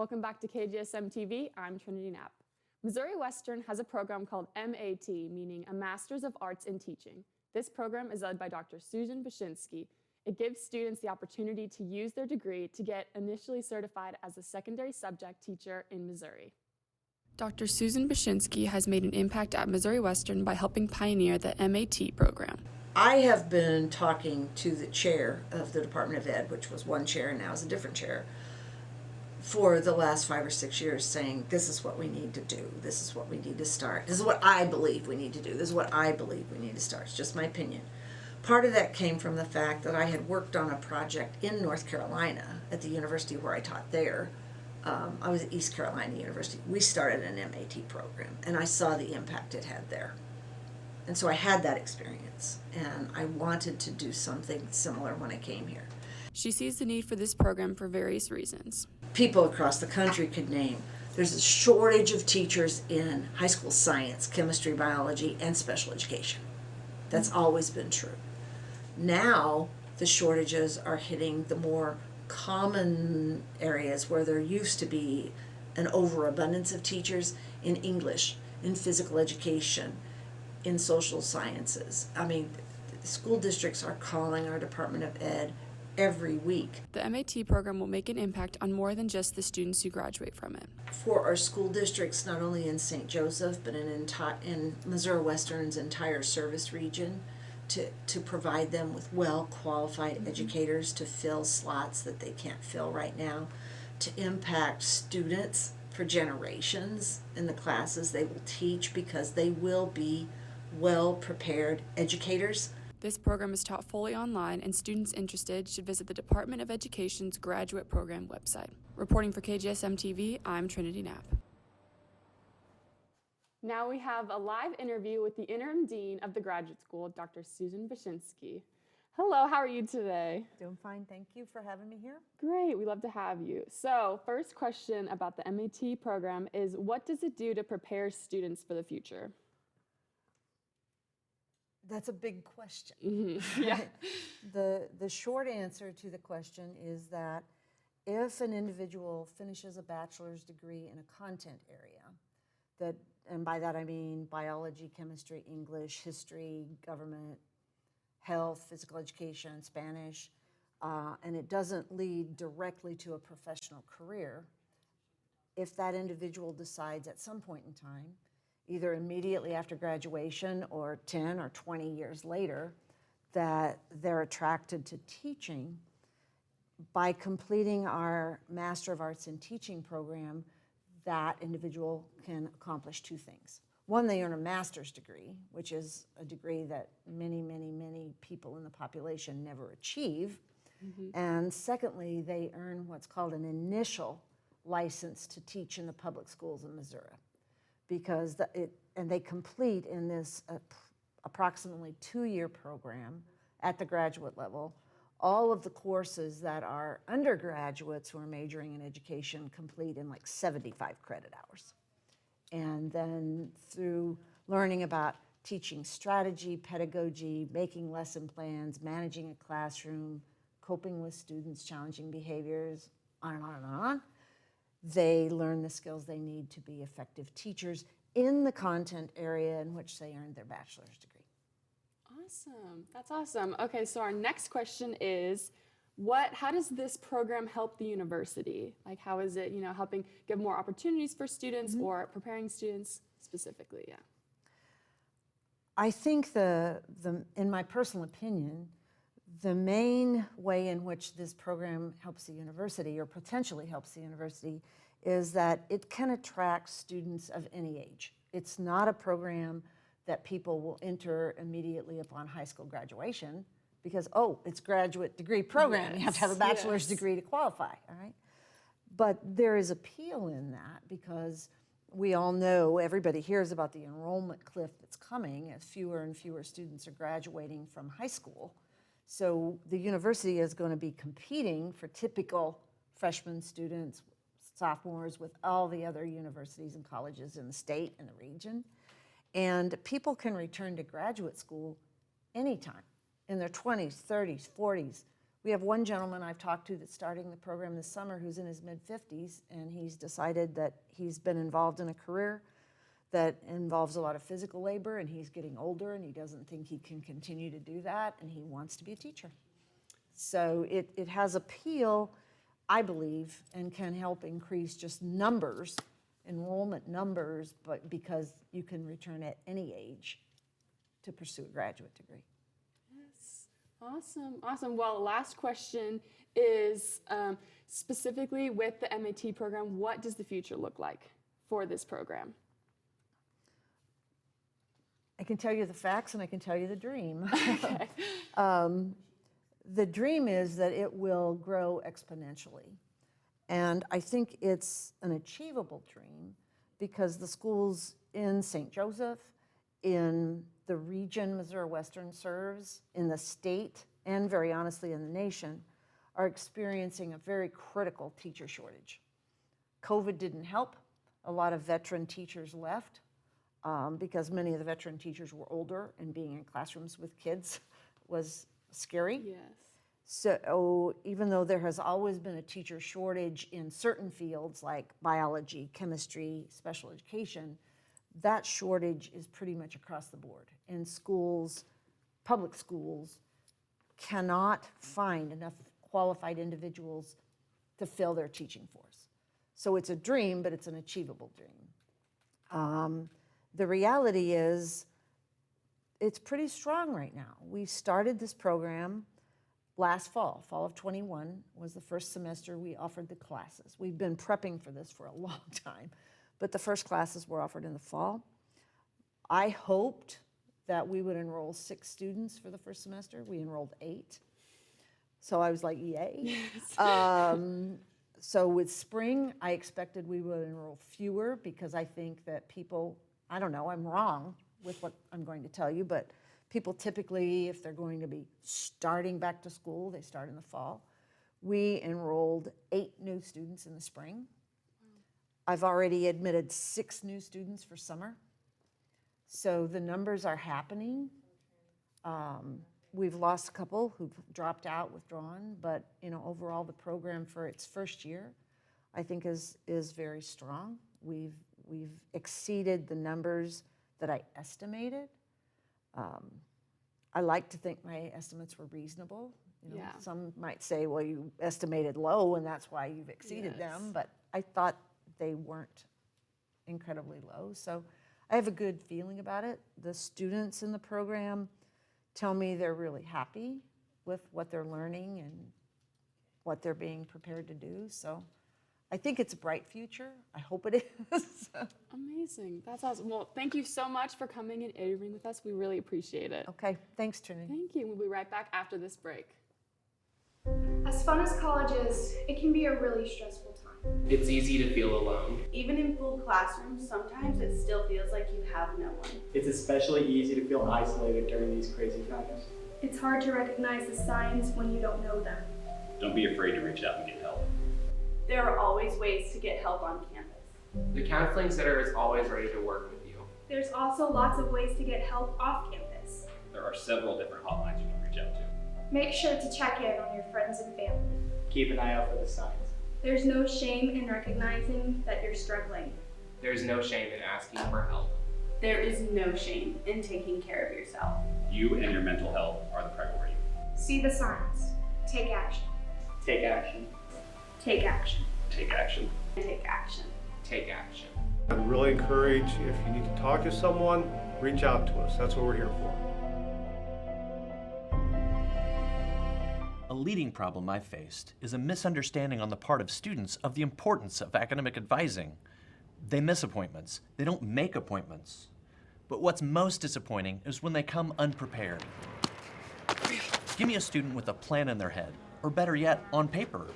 Welcome back to KGSM-TV. I'm Trinity Knapp. Missouri Western has a program called MAT, meaning a Master's of Arts in Teaching. This program is led by Dr. Susan Bashinsky. It gives students the opportunity to use their degree to get initially certified as a secondary subject teacher in Missouri. Dr. Susan Bashinsky has made an impact at Missouri Western by helping pioneer the MAT program. I have been talking to the chair of the Department of Ed, which was one chair and now is a different chair, for the last 5 or 6 years, saying this is what we need to do, this is what we need to start, this is what I believe we need to do, this is what I believe we need to start. It's just my opinion. Part of that came from the fact that I had worked on a project in North Carolina at the university where I taught there. I was at East Carolina University. We started an MAT program, and I saw the impact it had there. And so I had that experience, and I wanted to do something similar when I came here. She sees the need for this program for various reasons. People across the country could name. There's a shortage of teachers in high school science, chemistry, biology, and special education. That's always been true. Now, the shortages are hitting the more common areas where there used to be an overabundance of teachers in English, in physical education, in social sciences. I mean, school districts are calling our Department of Ed every week. The MAT program will make an impact on more than just the students who graduate from it. For our school districts, not only in St. Joseph, but in Missouri Western's entire service region, to provide them with well-qualified educators to fill slots that they can't fill right now, to impact students for generations in the classes they will teach, because they will be well-prepared educators. This program is taught fully online, and students interested should visit the Department of Education's graduate program website. Reporting for KGSM-TV, I'm Trinity Knapp. Now we have a live interview with the Interim Dean of the Graduate School, Dr. Susan Bashinsky. Hello, how are you today? Doing fine, thank you for having me here. Great, we love to have you. So, first question about the MAT program is, what does it do to prepare students for the future? That's a big question. Mm-hmm. Yeah. The short answer to the question is that if an individual finishes a bachelor's degree in a content area, and by that I mean biology, chemistry, English, history, government, health, physical education, Spanish, and it doesn't lead directly to a professional career, if that individual decides at some point in time, either immediately after graduation or 10 or 20 years later, that they're attracted to teaching, by completing our Master of Arts in Teaching program, that individual can accomplish two things. One, they earn a master's degree, which is a degree that many, many, many people in the population never achieve. Mm-hmm. And secondly, they earn what's called an initial license to teach in the public schools in Missouri, because they complete in this approximately 2-year program at the graduate level all of the courses that our undergraduates who are majoring in education complete in like 75 credit hours. And then through learning about teaching strategy, pedagogy, making lesson plans, managing a classroom, coping with students' challenging behaviors, on and on and on, they learn the skills they need to be effective teachers in the content area in which they earned their bachelor's degree. Awesome, that's awesome. Okay, so our next question is, how does this program help the university? Like, how is it, helping give more opportunities for students, mm-hmm. or preparing students specifically? Yeah. I think in my personal opinion, the main way in which this program helps the university, or potentially helps the university, is that it can attract students of any age. It's not a program that people will enter immediately upon high school graduation, because, it's graduate degree program. Yes, you have to have a bachelor's degree to qualify, all right? But there is appeal in that, because we all know, everybody hears about the enrollment cliff that's coming as fewer and fewer students are graduating from high school. So the university is going to be competing for typical freshman students, sophomores, with all the other universities and colleges in the state and the region. And people can return to graduate school anytime, in their 20s, 30s, 40s, We have one gentleman I've talked to that's starting the program this summer who's in his mid-50s, and he's decided that he's been involved in a career that involves a lot of physical labor, and he's getting older, and he doesn't think he can continue to do that, and he wants to be a teacher. So it has appeal, I believe, and can help increase just numbers, enrollment numbers, but because you can return at any age to pursue a graduate degree. Yes. Awesome. Awesome. Well, last question is specifically with the MAT program, what does the future look like for this program? I can tell you the facts and I can tell you the dream. Okay. The dream is that it will grow exponentially. And I think it's an achievable dream because the schools in St. Joseph, in the region Missouri Western serves, in the state, and very honestly in the nation, are experiencing a very critical teacher shortage. COVID didn't help. A lot of veteran teachers left because many of the veteran teachers were older, and being in classrooms with kids was scary. Yes. So even though there has always been a teacher shortage in certain fields like biology, chemistry, special education, that shortage is pretty much across the board. And schools, public schools, cannot find enough qualified individuals to fill their teaching force. So it's a dream, but it's an achievable dream. The reality is it's pretty strong right now. We started this program last fall of 21 was the first semester we offered the classes. We've been prepping for this for a long time, but the first classes were offered in the fall. I hoped that we would enroll 6 students for the first semester. We enrolled 8. So I was like, yay. Yes. So with spring, I expected we would enroll fewer because I think that people, I don't know, I'm wrong with what I'm going to tell you, but people typically, if they're going to be starting back to school, they start in the fall. We enrolled 8 new students in the spring. I've already admitted 6 new students for summer. So the numbers are happening. We've lost a couple who've dropped out, withdrawn, but overall the program for its first year, I think is very strong. We've exceeded the numbers that I estimated. I like to think my estimates were reasonable. Yeah. Some might say, well, you estimated low and that's why you've exceeded them, but I thought they weren't incredibly low. So I have a good feeling about it. The students in the program tell me they're really happy with what they're learning and what they're being prepared to do. So I think it's a bright future. I hope it is. Amazing. That's awesome. Well, thank you so much for coming and interviewing with us. We really appreciate it. Okay, thanks, Trinity. Thank you. We'll be right back after this break. As fun as college is, it can be a really stressful time. It's easy to feel alone. Even in full classrooms, sometimes it still feels like you have no one. It's especially easy to feel isolated during these crazy times. It's hard to recognize the signs when you don't know them. Don't be afraid to reach out and get help. There are always ways to get help on campus. The counseling center is always ready to work with you. There's also lots of ways to get help off campus. There are several different hotlines you can reach out to. Make sure to check in on your friends and family. Keep an eye out for the signs. There's no shame in recognizing that you're struggling. There's no shame in asking for help. There is no shame in taking care of yourself. You and your mental health are the priority. See the signs. Take action. Take action. Take action. Take action. Take action. Take action. I'd really encourage, if you need to talk to someone, reach out to us. That's what we're here for. A leading problem I've faced is a misunderstanding on the part of students of the importance of academic advising. They miss appointments. They don't make appointments. But what's most disappointing is when they come unprepared. Give me a student with a plan in their head, or better yet, on paper.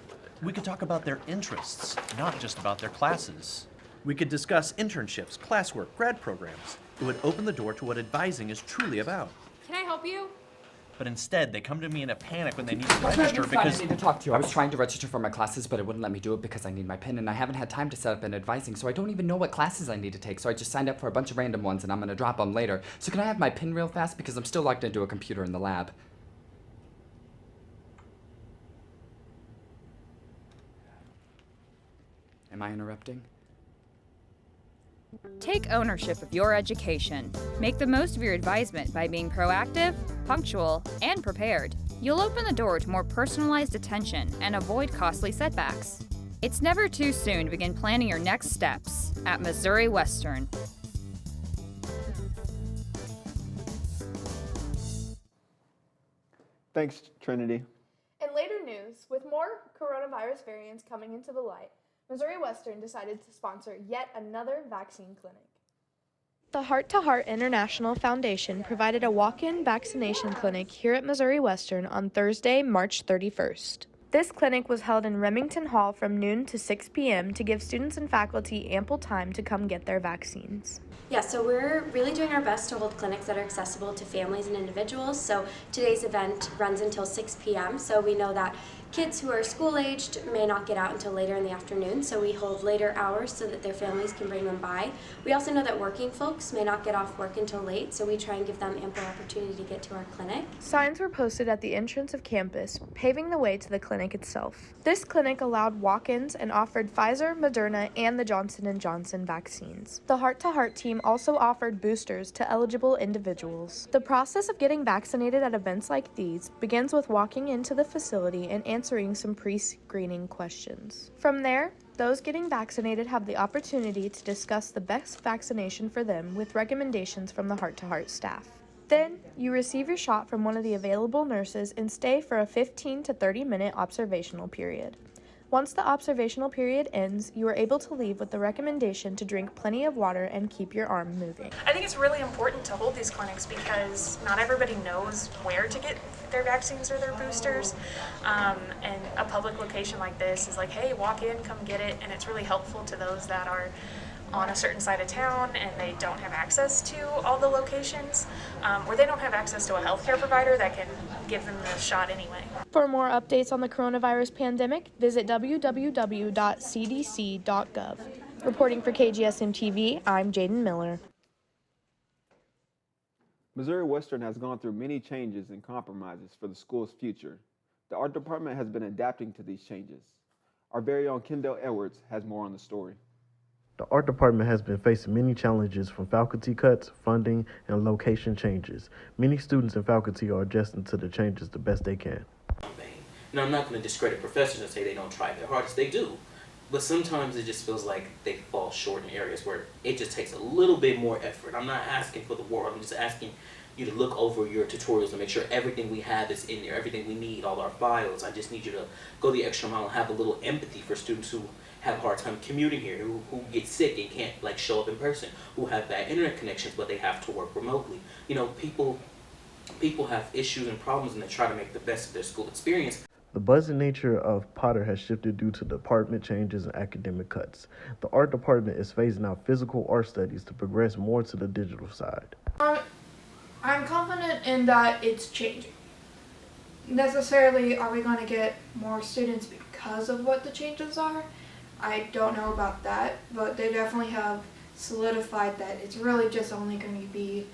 We could talk about their interests, not just about their classes. We could discuss internships, classwork, grad programs. It would open the door to what advising is truly about. Can I help you? But instead, they come to me in a panic when they need to register because... I need to talk to you. I was trying to register for my classes, but it wouldn't let me do it because I need my PIN, and I haven't had time to set up an advising, so I don't even know what classes I need to take, so I just signed up for a bunch of random ones, and I'm going to drop them later. So can I have my PIN real fast? Because I'm still logged into a computer in the lab. Am I interrupting? Take ownership of your education. Make the most of your advisement by being proactive, punctual, and prepared. You'll open the door to more personalized attention and avoid costly setbacks. It's never too soon to begin planning your next steps at Missouri Western. Thanks, Trinity. In later news, with more coronavirus variants coming into the light, Missouri Western decided to sponsor yet another vaccine clinic. The Heart to Heart International Foundation provided a walk-in vaccination clinic here at Missouri Western on Thursday, March 31st. This clinic was held in Remington Hall from noon to 6 p.m. to give students and faculty ample time to come get their vaccines. Yeah, so we're really doing our best to hold clinics that are accessible to families and individuals. So today's event runs until 6 p.m. So we know that kids who are school-aged may not get out until later in the afternoon, so we hold later hours so that their families can bring them by. We also know that working folks may not get off work until late, so we try and give them ample opportunity to get to our clinic. Signs were posted at the entrance of campus, paving the way to the clinic itself. This clinic allowed walk-ins and offered Pfizer, Moderna, and the Johnson & Johnson vaccines. The Heart to Heart team also offered boosters to eligible individuals. The process of getting vaccinated at events like these begins with walking into the facility and answering some pre-screening questions. From there, those getting vaccinated have the opportunity to discuss the best vaccination for them with recommendations from the Heart to Heart staff. Then, you receive your shot from one of the available nurses and stay for a 15 to 30-minute observational period. Once the observational period ends, you are able to leave with the recommendation to drink plenty of water and keep your arm moving. I think it's really important to hold these clinics because not everybody knows where to get their vaccines or their boosters. And a public location like this is like, hey, walk in, come get it. And it's really helpful to those that are on a certain side of town and they don't have access to all the locations, or they don't have access to a healthcare provider that can give them the shot anyway. For more updates on the coronavirus pandemic, visit www.cdc.gov. Reporting for KGSM-TV, I'm Jaden Miller. Missouri Western has gone through many changes and compromises for the school's future. The art department has been adapting to these changes. Our very own Kendall Edwards has more on the story. The art department has been facing many challenges from faculty cuts, funding, and location changes. Many students and faculty are adjusting to the changes the best they can. Now, I'm not going to discredit professors and say they don't try their hardest. They do. But sometimes it just feels like they fall short in areas where it just takes a little bit more effort. I'm not asking for the world. I'm just asking you to look over your tutorials and make sure everything we have is in there, everything we need, all our files. I just need you to go the extra mile and have a little empathy for students who have a hard time commuting here, who get sick and can't show up in person, who have bad internet connections but they have to work remotely. You know, people have issues and problems and they try to make the best of their school experience. The buzzing nature of Potter has shifted due to department changes and academic cuts. The art department is phasing out physical art studies to progress more to the digital side. I'm confident in that it's changing. Necessarily, are we going to get more students because of what the changes are? I don't know about that, but they definitely have solidified that it's really just only going to be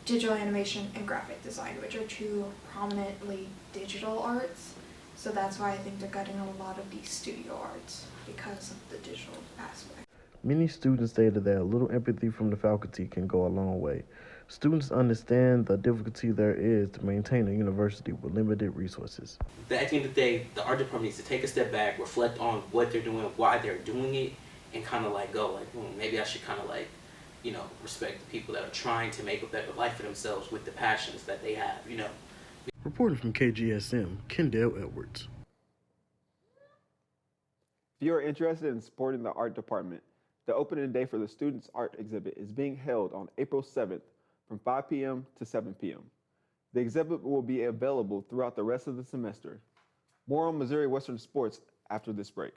digital animation and graphic design, which are two prominently digital arts. So that's why I think they're cutting a lot of these studio arts, because of the digital aspect. Many students stated that a little empathy from the faculty can go a long way. Students understand the difficulty there is to maintain a university with limited resources. But at the end of the day, the art department needs to take a step back, reflect on what they're doing, why they're doing it, and kind of go maybe I should kind of respect the people that are trying to make a better life for themselves with the passions that they have, Reporting from KGSM, Kendall Edwards. If you are interested in supporting the art department, the opening day for the students' art exhibit is being held on April 7th from 5 p.m. to 7 p.m. The exhibit will be available throughout the rest of the semester. More on Missouri Western sports after this break.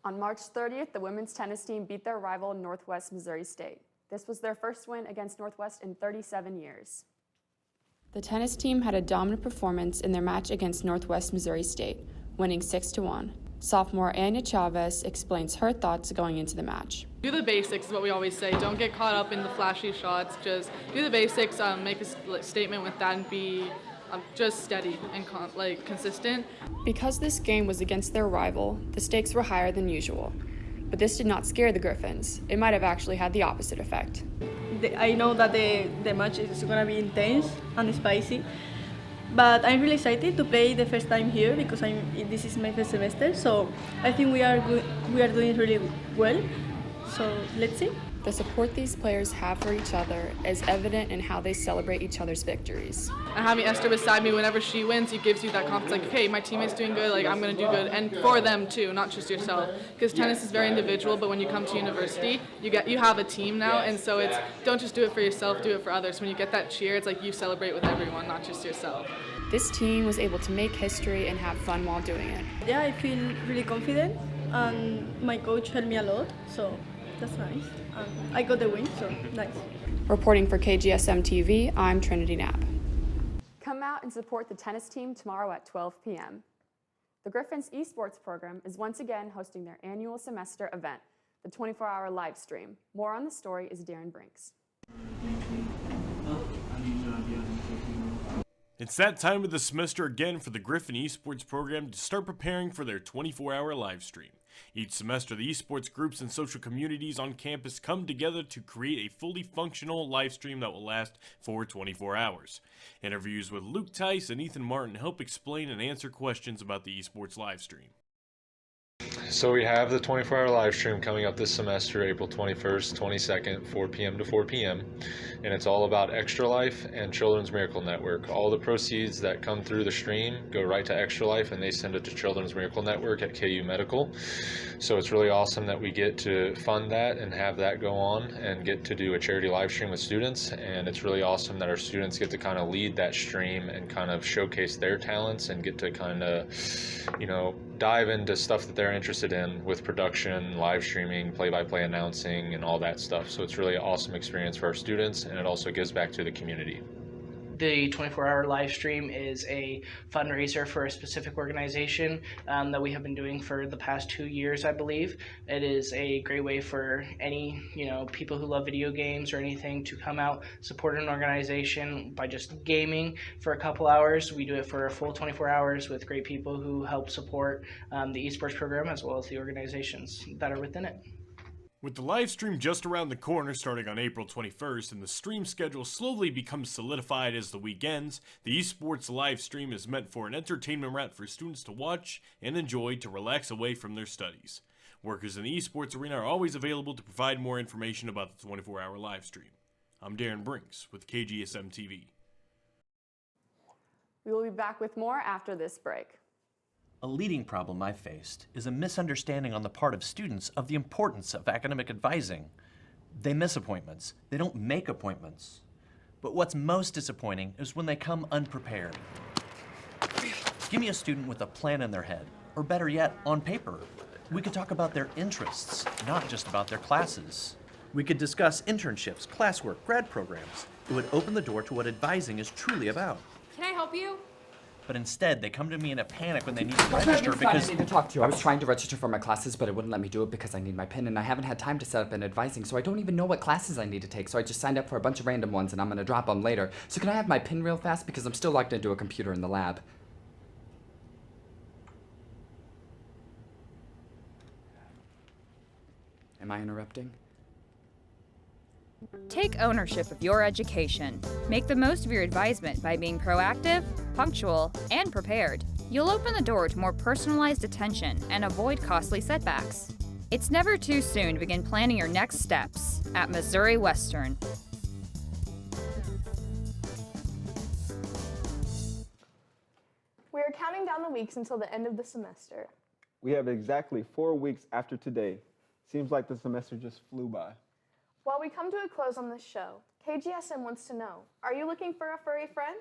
On March 30th, the women's tennis team beat their rival Northwest Missouri State. This was their first win against Northwest in 37 years. The tennis team had a dominant performance in their match against Northwest Missouri State, winning 6-1. Sophomore Anya Chavez explains her thoughts going into the match. Do the basics is what we always say. Don't get caught up in the flashy shots. Just do the basics, make a statement with that, and be just steady and consistent. Because this game was against their rival, the stakes were higher than usual. But this did not scare the Griffins. It might have actually had the opposite effect. I know that the match is going to be intense and spicy, but I'm really excited to play the first time here because this is my first semester. So I think we are doing really well. So let's see. The support these players have for each other is evident in how they celebrate each other's victories. And having Esther beside me, whenever she wins, it gives you that confidence, like, okay, my teammate's doing good, like, I'm going to do good. And for them, too, not just yourself. Because tennis is very individual, but when you come to university, you have a team now, and so it's, don't just do it for yourself, do it for others. When you get that cheer, it's like you celebrate with everyone, not just yourself. This team was able to make history and have fun while doing it. Yeah, I feel really confident, and my coach helped me a lot, so that's nice. I got the win, so nice. Reporting for KGSM-TV, I'm Trinity Knapp. Come out and support the tennis team tomorrow at 12 p.m. The Griffins esports program is once again hosting their annual semester event, the 24-hour live stream. More on the story is Darren Brinks. It's that time of the semester again for the Griffin esports program to start preparing for their 24-hour live stream. Each semester, the esports groups and social communities on campus come together to create a fully functional live stream that will last for 24 hours. Interviews with Luke Tice and Ethan Martin help explain and answer questions about the esports live stream. So we have the 24-hour live stream coming up this semester, April 21st, 22nd, 4 p.m. to 4 p.m. And it's all about Extra Life and Children's Miracle Network. All the proceeds that come through the stream go right to Extra Life, and they send it to Children's Miracle Network at KU Medical. So it's really awesome that we get to fund that and have that go on and get to do a charity live stream with students. And it's really awesome that our students get to kind of lead that stream and kind of showcase their talents and get to kind of, dive into stuff that they're interested in with production, live streaming, play-by-play announcing, and all that stuff. So it's really an awesome experience for our students, and it also gives back to the community. The 24-hour live stream is a fundraiser for a specific organization that we have been doing for the past 2 years, I believe. It is a great way for any, people who love video games or anything to come out, support an organization by just gaming for a couple hours. We do it for a full 24 hours with great people who help support the esports program as well as the organizations that are within it. With the live stream just around the corner starting on April 21st and the stream schedule slowly becomes solidified as the week ends, the esports live stream is meant for an entertainment route for students to watch and enjoy to relax away from their studies. Workers in the esports arena are always available to provide more information about the 24-hour live stream. I'm Darren Brinks with KGSM-TV. We will be back with more after this break. A leading problem I've faced is a misunderstanding on the part of students of the importance of academic advising. They miss appointments. They don't make appointments. But what's most disappointing is when they come unprepared. Give me a student with a plan in their head, or better yet, on paper. We could talk about their interests, not just about their classes. We could discuss internships, classwork, grad programs. It would open the door to what advising is truly about. Can I help you? But instead, they come to me in a panic when they need to register because... I need to talk to you. I was trying to register for my classes, but it wouldn't let me do it because I need my PIN, and I haven't had time to set up an advising, so I don't even know what classes I need to take. So I just signed up for a bunch of random ones, and I'm going to drop them later. So can I have my PIN real fast? Because I'm still logged into a computer in the lab. Am I interrupting? Take ownership of your education. Make the most of your advisement by being proactive, punctual, and prepared. You'll open the door to more personalized attention and avoid costly setbacks. It's never too soon to begin planning your next steps at Missouri Western. We are counting down the weeks until the end of the semester. We have exactly 4 weeks after today. Seems like the semester just flew by. While we come to a close on this show, KGSM wants to know, are you looking for a furry friend?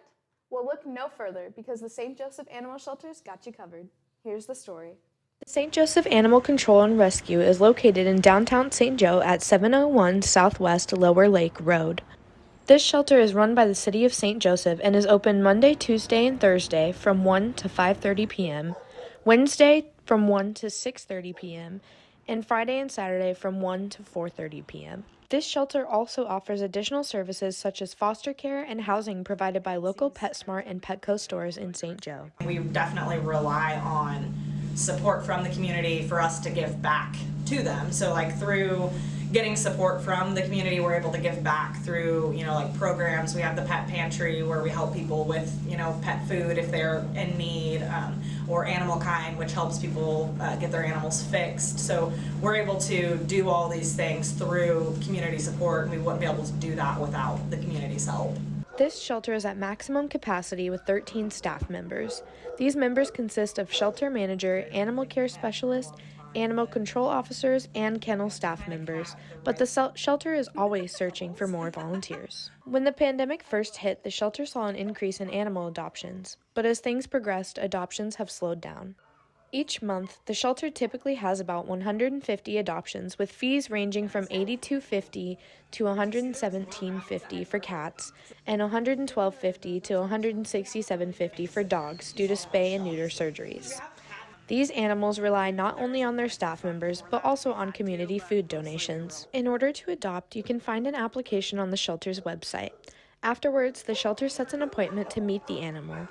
Well, look no further because the St. Joseph Animal Shelters got you covered. Here's the story. The St. Joseph Animal Control and Rescue is located in downtown St. Joe at 701 Southwest Lower Lake Road. This shelter is run by the City of St. Joseph and is open Monday, Tuesday, and Thursday from 1 to 5:30 p.m., Wednesday from 1 to 6:30 p.m., and Friday and Saturday from 1 to 4:30 p.m. This shelter also offers additional services such as foster care and housing provided by local PetSmart and Petco stores in St. Joe. We definitely rely on support from the community for us to give back to them. So like through getting support from the community, we're able to give back through, like programs. We have the pet pantry where we help people with, pet food if they're in need, or Animal Kind, which helps people get their animals fixed. So we're able to do all these things through community support, and we wouldn't be able to do that without the community's help. This shelter is at maximum capacity with 13 staff members. These members consist of shelter manager, animal care specialist, animal control officers, and kennel staff members, but the shelter is always searching for more volunteers. When the pandemic first hit, the shelter saw an increase in animal adoptions, but as things progressed, adoptions have slowed down. Each month, the shelter typically has about 150 adoptions, with fees ranging from $82.50 to $117.50 for cats and $112.50 to $167.50 for dogs due to spay and neuter surgeries. These animals rely not only on their staff members, but also on community food donations. In order to adopt, you can find an application on the shelter's website. Afterwards, the shelter sets an appointment to meet the animal.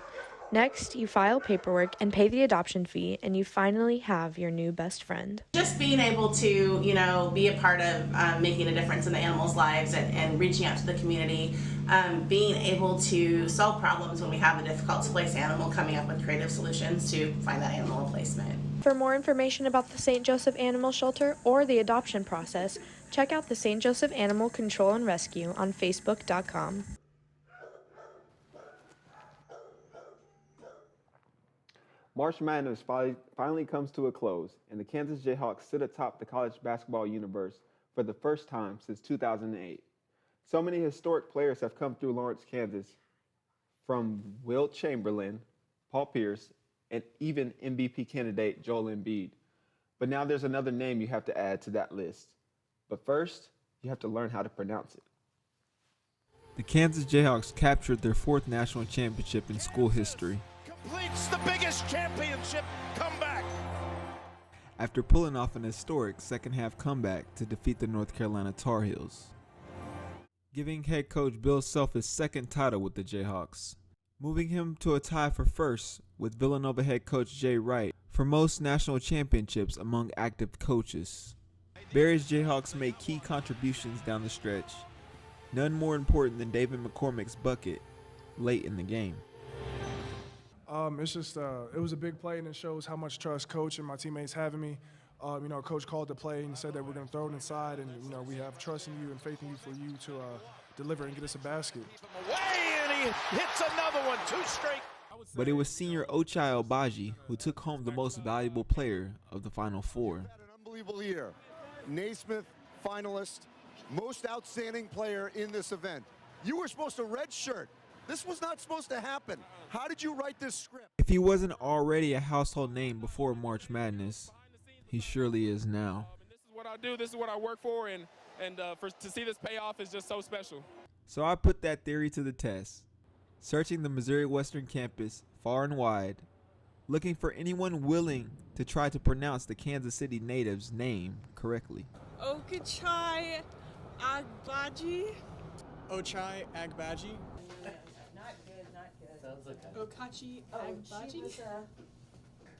Next, you file paperwork and pay the adoption fee, and you finally have your new best friend. Just being able to, be a part of making a difference in the animals' lives and reaching out to the community, being able to solve problems when we have a difficult to place animal, coming up with creative solutions to find that animal replacement. For more information about the St. Joseph Animal Shelter or the adoption process, check out the St. Joseph Animal Control and Rescue on Facebook.com. March Madness finally comes to a close, and the Kansas Jayhawks sit atop the college basketball universe for the first time since 2008. So many historic players have come through Lawrence, Kansas, from Wilt Chamberlain, Paul Pierce, and even MVP candidate Joel Embiid. But now there's another name you have to add to that list. But first, you have to learn how to pronounce it. The Kansas Jayhawks captured their 4th national championship in school history. Completes the biggest championship comeback. After pulling off an historic second-half comeback to defeat the North Carolina Tar Heels, giving head coach Bill Self his 2nd title with the Jayhawks, moving him to a tie for first with Villanova head coach Jay Wright for most national championships among active coaches. Barry's Jayhawks made key contributions down the stretch, none more important than David McCormick's bucket late in the game. It's just, it was a big play, and it shows how much trust Coach and my teammates have in me. Coach called the play and said that we're going to throw it inside, and, we have trust in you and faith in you for you to deliver and get us a basket. Away, and he hits another one, 2 straight. But it was senior Ochai Agbaji who took home the most valuable player of the Final Four. An unbelievable year. Naismith finalist, most outstanding player in this event. You were supposed to redshirt. This was not supposed to happen. How did you write this script? If he wasn't already a household name before March Madness, he surely is now. This is what I do. This is what I work for, and to see this payoff is just so special. So I put that theory to the test, searching the Missouri Western campus far and wide, looking for anyone willing to try to pronounce the Kansas City native's name correctly. Ochai Agbaji. Ochai Agbaji. Okachi Agbaji.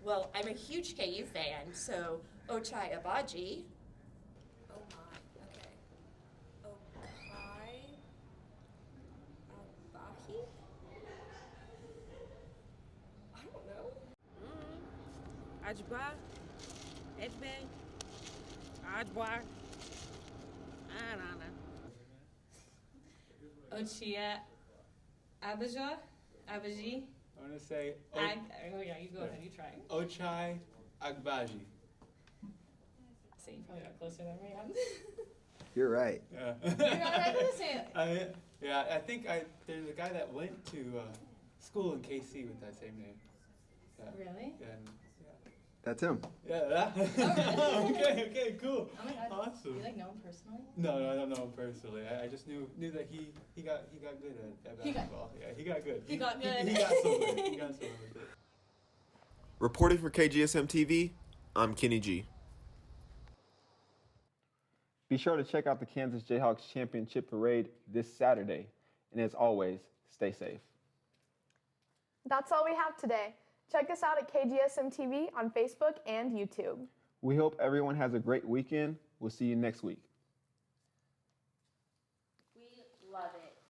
Well, I'm a huge KU fan, so Ochai Agbaji. Oh my, okay. Ochai Agbaji? I don't know. Ajba. Edbe. Ajba. I don't know. Ochia Abaja? Abaji? I want to say... oh yeah, you go ahead, you try. Ochai Agbaji. So you probably got closer than me. You're right. Yeah. You're all right with it. Yeah, I think there's a guy that went to school in KC with that same name. Yeah. Really? Yeah. That's him. Yeah. Okay, cool. Oh my God. Awesome. Do you like know him personally? No, I don't know him personally. I just knew that he got good at basketball. Yeah, he got good. He got good. He got somewhere. He got somewhere with it. Reporting for KGSM-TV, I'm Kenny G. Be sure to check out the Kansas Jayhawks Championship Parade this Saturday. And as always, stay safe. That's all we have today. Check us out at KGSM-TV on Facebook and YouTube. We hope everyone has a great weekend. We'll see you next week.